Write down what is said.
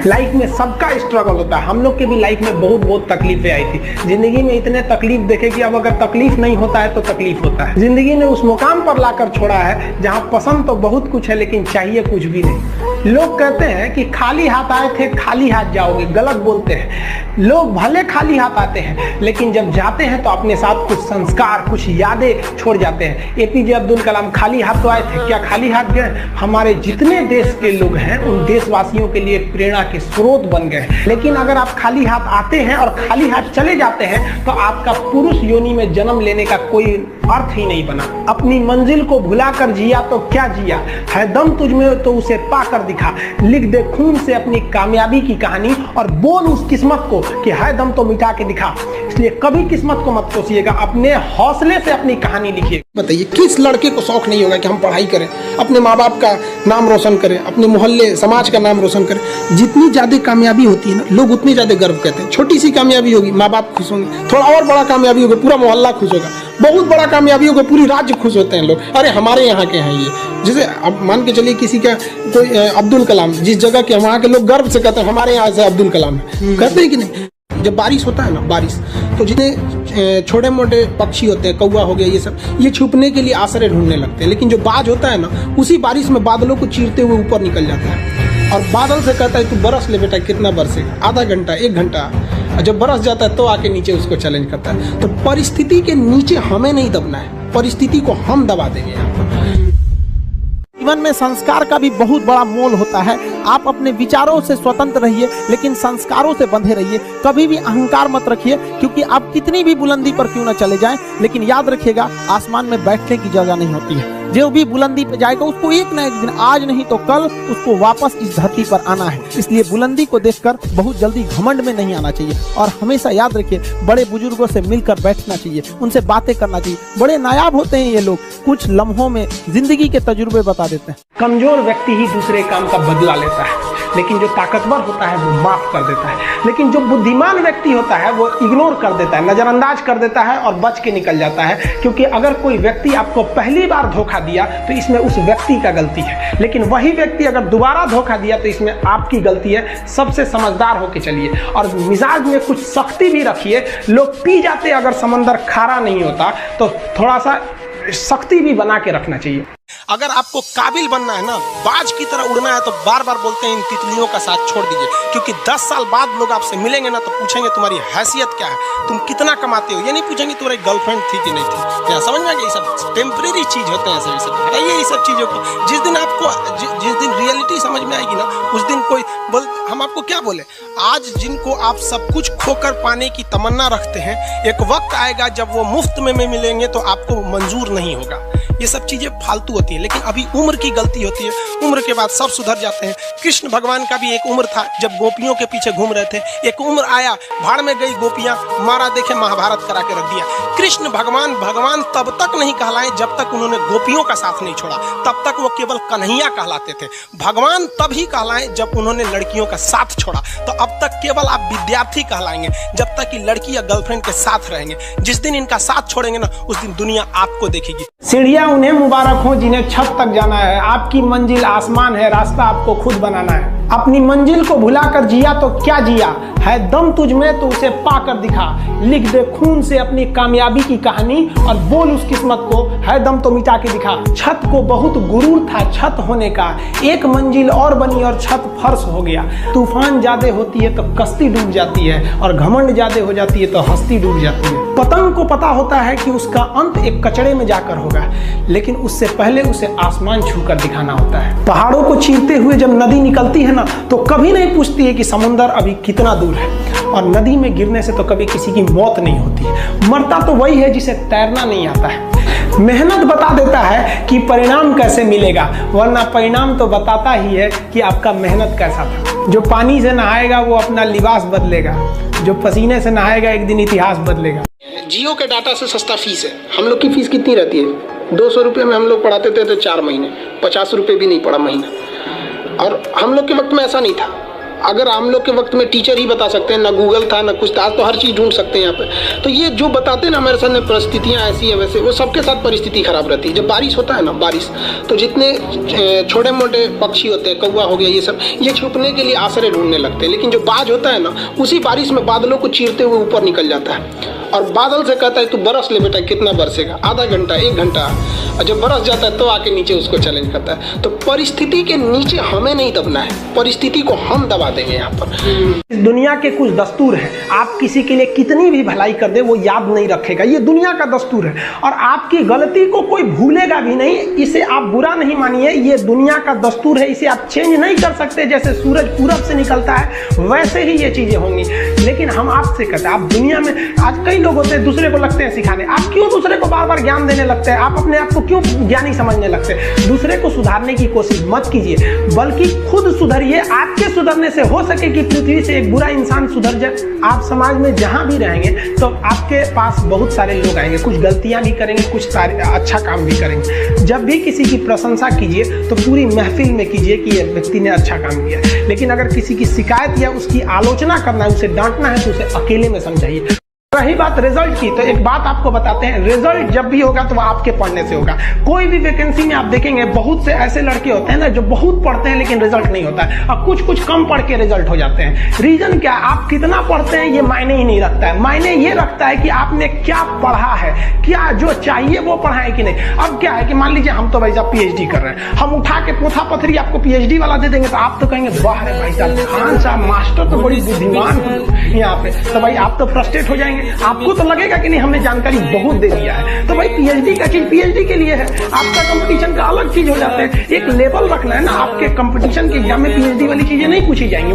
Life में सबका struggle होता है। हम लोग के भी लाइफ में बहुत तकलीफें आई थी। जिंदगी में इतने तकलीफ देखे कि अब अगर तकलीफ नहीं होता है तो तकलीफ होता है। जिंदगी ने उस मुकाम पर लाकर छोड़ा है जहां पसंद तो बहुत कुछ है लेकिन चाहिए कुछ भी नहीं। लोग कहते हैं कि खाली हाथ आए थे खाली हाथ जाओगे, गलत बोलते हैं। लोग भले खाली हाथ आते हैं लेकिन जब जाते हैं तो अपने साथ कुछ संस्कार, कुछ यादें छोड़ जाते हैं। एपीजे अब्दुल कलाम खाली हाथ तो आए थे, क्या खाली हाथ गए? हमारे जितने देश के लोग हैं उन देशवासियों के लिए प्रेरणा के स्रोत बन गए। लेकिन अगर आप खाली हाथ आते हैं और खाली हाथ चले जाते हैं तो आपका पुरुष योनि में जन्म लेने का कोई अर्थ ही नहीं बना। अपनी मंजिल को भुलाकर जिया तो क्या जिया, है दम तुझमें तो उसे पाकर दिखा। लिख दे खून से अपनी कामयाबी की कहानी और बोल उस किस्मत को कि है दम तो मिटा के दिखा। इसलिए कभी किस्मत को मत कोसिएगा, अपने हौसले से अपनी कहानी लिखिए। बताइए किस लड़के को शौक नहीं होगा कि हम पढ़ाई करें, अपने माँ बाप का नाम रोशन करें, अपने मोहल्ले समाज का नाम रोशन करें। जितनी ज्यादा कामयाबी होती है ना, लोग उतनी ज्यादा गर्व करते हैं। छोटी सी कामयाबी होगी माँ बाप खुश होंगे, थोड़ा और बड़ा कामयाबी होगा पूरा मोहल्ला खुश होगा, बहुत बड़ा कामयाबी होगा पूरी राज्य खुश होते हैं लोग। अरे हमारे यहाँ के हैं ये। जैसे अब मान के चलिए किसी का कोई अब्दुल कलाम, जिस जगह के वहाँ के लोग गर्व से कहते हैं हमारे यहाँ से अब्दुल कलाम है, कहते हैं कि नहीं। जब बारिश होता है ना, बारिश तो जितने छोटे मोटे पक्षी होते हैं, कौवा हो गया, ये सब, ये छुपने के लिए आश्रय ढूंढने लगते हैं। लेकिन जो बाज होता है ना, उसी बारिश में बादलों को चीरते हुए ऊपर निकल जाता है और बादल से कहता है तू बरस ले बेटा, कितना बरसेगा, आधा घंटा, 1 घंटा। जब बरस जाता है तो आके नीचे उसको चैलेंज करता है। तो परिस्थिति के नीचे हमें नहीं दबना है, परिस्थिति को हम दबा देंगे यहाँ पर। जीवन में संस्कार का भी बहुत बड़ा मोल होता है। आप अपने विचारों से स्वतंत्र रहिए लेकिन संस्कारों से बंधे रहिए। कभी भी अहंकार मत रखिए, क्योंकि आप कितनी भी बुलंदी पर क्यों न चले जाएं, लेकिन याद रखिएगा आसमान में बैठने की जगह नहीं होती है। जो भी बुलंदी पे जाएगा उसको एक न एक दिन, आज नहीं तो कल, उसको वापस इस धरती पर आना है। इसलिए बुलंदी को देखकर बहुत जल्दी घमंड में नहीं आना चाहिए और हमेशा याद रखिए बड़े बुजुर्गों से मिलकर बैठना चाहिए, उनसे बातें करना चाहिए। बड़े नायाब होते हैं ये लोग, कुछ लम्हों में जिंदगी के तजुर्बे बता देते हैं। कमजोर व्यक्ति ही दूसरे काम का बदला लेता है, लेकिन जो ताकतवर होता है वो माफ कर देता है। लेकिन जो बुद्धिमान व्यक्ति होता है वो इग्नोर कर देता है, नजरअंदाज कर देता है और बच के निकल जाता है। क्योंकि अगर कोई व्यक्ति आपको पहली बार धोखा दिया तो इसमें उस व्यक्ति का गलती है, लेकिन वही व्यक्ति अगर दोबारा धोखा दिया तो इसमें आपकी गलती है। सबसे समझदार होके चलिए और मिजाज में कुछ सख्ती भी रखिए। लोग पी जाते अगर समंदर खारा नहीं होता तो थोड़ा सा सख्ती भी बना के रखना चाहिए। अगर आपको काबिल बनना है ना, बाज की तरह उड़ना है, तो बार बार बोलते हैं इन तितलियों का साथ छोड़ दीजिए। क्योंकि 10 साल बाद लोग आपसे मिलेंगे ना तो पूछेंगे तुम्हारी हैसियत क्या है, तुम कितना कमाते हो। ये नहीं पूछेंगे तुम्हारी गर्लफ्रेंड थी कि नहीं थी। क्या समझ में आ गया? ये सब टेम्परेरी चीज होते हैं, सभी सब हटाइए ये सब चीजों को। जिस दिन आपको जिस दिन रियलिटी समझ में आएगी ना, उस दिन कोई बोल, हम आपको क्या बोले। आज जिनको आप सब कुछ खोकर पाने की तमन्ना रखते हैं, एक वक्त आएगा जब वो मुफ्त में मिलेंगे तो आपको मंजूर नहीं होगा। ये सब चीजें फालतू होती है, लेकिन अभी उम्र की गलती होती है। उम्र के बाद सब सुधर जाते हैं। कृष्ण भगवान का भी एक उम्र था जब गोपियों के पीछे घूम रहे थे। एक उम्र आया, भाड़ में गई गोपियां, मारा देखे महाभारत करा के रख दिया। कृष्ण भगवान तब तक नहीं कहलाए जब तक उन्होंने गोपियों का साथ नहीं छोड़ा, तब तक वो केवल कन्हैया कहलाते थे। भगवान तभी कहलाए जब उन्होंने लड़कियों का साथ छोड़ा। तो अब तक केवल आप विद्यार्थी कहलाएंगे जब तक कि लड़की या गर्लफ्रेंड के साथ रहेंगे। जिस दिन इनका साथ छोड़ेंगे ना, उस दिन दुनिया आपको देखेगी। सीढ़ियां उन्हें मुबारक हो जिन्हें छत तक जाना है। आपकी मंजिल आसमान है, रास्ता आपको खुद बनाना है। अपनी मंजिल को भुलाकर जिया तो क्या जिया, है दम तुझ में तो उसे पाकर दिखा। लिख दे खून से अपनी कामयाबी की कहानी और बोल उस किस्मत को, है दम तो मिटा के दिखा। छत को बहुत गुरूर था छत होने का, एक मंजिल और बनी और छत फर्श हो गया। तूफान ज्यादा होती है तो कश्ती डूब जाती है और घमंड ज्यादा हो जाती है तो हस्ती डूब जाती है। पतंग को पता होता है कि उसका अंत एक कचड़े में जाकर होगा, लेकिन उससे पहले उसे आसमान छूकर दिखाना होता है। पहाड़ों को चीरते हुए जब नदी निकलती है ना, तो कभी नहीं पूछती है कि समुद्र अभी कितना दूर है। और नदी में गिरने से तो कभी किसी की मौत नहीं होती है। मरता तो वही है जिसे तैरना नहीं आता है। मेहनत बता देता है कि परिणाम कैसे मिलेगा, वरना परिणाम तो बताता ही है कि आपका मेहनत कैसा था। जो पानी से नहाएगा वो अपना लिबास बदलेगा, जो पसीने से नहाएगा एक दिन इतिहास बदलेगा। जियो के डाटा से सस्ता फीस है। हम लोग की फीस कितनी रहती है? 200 रुपये में हम लोग पढ़ाते थे तो 4 महीने, 50 रुपये भी नहीं पड़ा महीना। और हम लोग के वक्त में ऐसा नहीं था। अगर हम लोग के वक्त में टीचर ही बता सकते हैं, ना गूगल था ना कुछ था, आज तो हर चीज़ ढूंढ सकते हैं यहाँ पे। तो ये जो बताते हैं ना हमारे सामने परिस्थितियाँ ऐसी है, वैसे वो सबके साथ परिस्थिति खराब रहती है। जब बारिश होता है ना, बारिश तो जितने छोटे मोटे पक्षी होते हैं, कौवा हो गया, ये सब ये छुपने के लिए आश्रय ढूंढने लगते हैं। लेकिन जो बाज होता है ना, उसी बारिश में बादलों को चीरते हुए ऊपर निकल जाता है और बादल से कहता है तू बरस ले बेटा, कितना बरसेगा, आधा घंटा 1 घंटा, और जब बरस जाता है तो आके नीचे उसको चैलेंज करता है। तो परिस्थिति के नीचे हमें नहीं दबना है, परिस्थिति को हम दबा देंगे यहाँ पर। इस दुनिया के कुछ दस्तूर हैं, आप किसी के लिए कितनी भी भलाई कर दे वो याद नहीं रखेगा, ये दुनिया का दस्तूर है। और आपकी गलती को कोई भूलेगा भी नहीं, इसे आप बुरा नहीं मानिए, ये दुनिया का दस्तूर है, इसे आप चेंज नहीं कर सकते। जैसे सूरज पूरब से निकलता है वैसे ही ये चीजें होंगी। लेकिन हम आपसे कहते हैं, आप दुनिया में आज कई लोग होते हैं दूसरे को लगते हैं सिखाने, आप क्यों दूसरे को बार बार ज्ञान देने लगते हैं, आप अपने आप को क्यों ज्ञानी समझने लगते हैं। दूसरे को सुधारने की कोशिश मत कीजिए, बल्कि खुद सुधरिए। आपके सुधरने से हो सके कि पृथ्वी से एक बुरा इंसान सुधर जाए। आप समाज में जहां भी रहेंगे तो आपके पास बहुत सारे लोग आएंगे, कुछ गलतियां भी करेंगे, कुछ अच्छा काम भी करेंगे। जब भी किसी की प्रशंसा कीजिए तो पूरी महफिल में कीजिए कि यह व्यक्ति ने अच्छा काम किया। लेकिन अगर किसी की शिकायत या उसकी आलोचना करना है, उसे डांटना है, तो उसे अकेले में समझाइए। रही बात रिजल्ट की, तो एक बात आपको बताते हैं, रिजल्ट जब भी होगा तो वो आपके पढ़ने से होगा। कोई भी वैकेंसी में आप देखेंगे बहुत से ऐसे लड़के होते हैं ना जो बहुत पढ़ते हैं लेकिन रिजल्ट नहीं होता है, और कुछ कम पढ़ के रिजल्ट हो जाते हैं। रीजन क्या? आप कितना पढ़ते हैं ये मायने ही नहीं रखता है, मायने ये रखता है कि आपने क्या पढ़ा है, क्या जो चाहिए वो पढ़ा है कि नहीं। अब क्या है कि मान लीजिए हम तो भाई साहब PhD कर रहे हैं, हम उठा के पोथा पथरी आपको PhD वाला दे देंगे तो आप तो कहेंगे वाह रे भाई साहब, खान साहब मास्टर तो बड़ी बुद्धिमान यहाँ पे, तो भाई आप तो फ्रस्ट्रेट हो जाएंगे। आपको तो लगेगा कि नहीं हमने जानकारी बहुत दे दिया है। तो भाई PhD का चीज PhD के लिए है, आपका कंपटीशन का अलग चीज हो जाता है। एक लेवल रखना है ना, आपके कंपटीशन के एग्जाम में PhD वाली चीजें नहीं पूछी जाएंगी।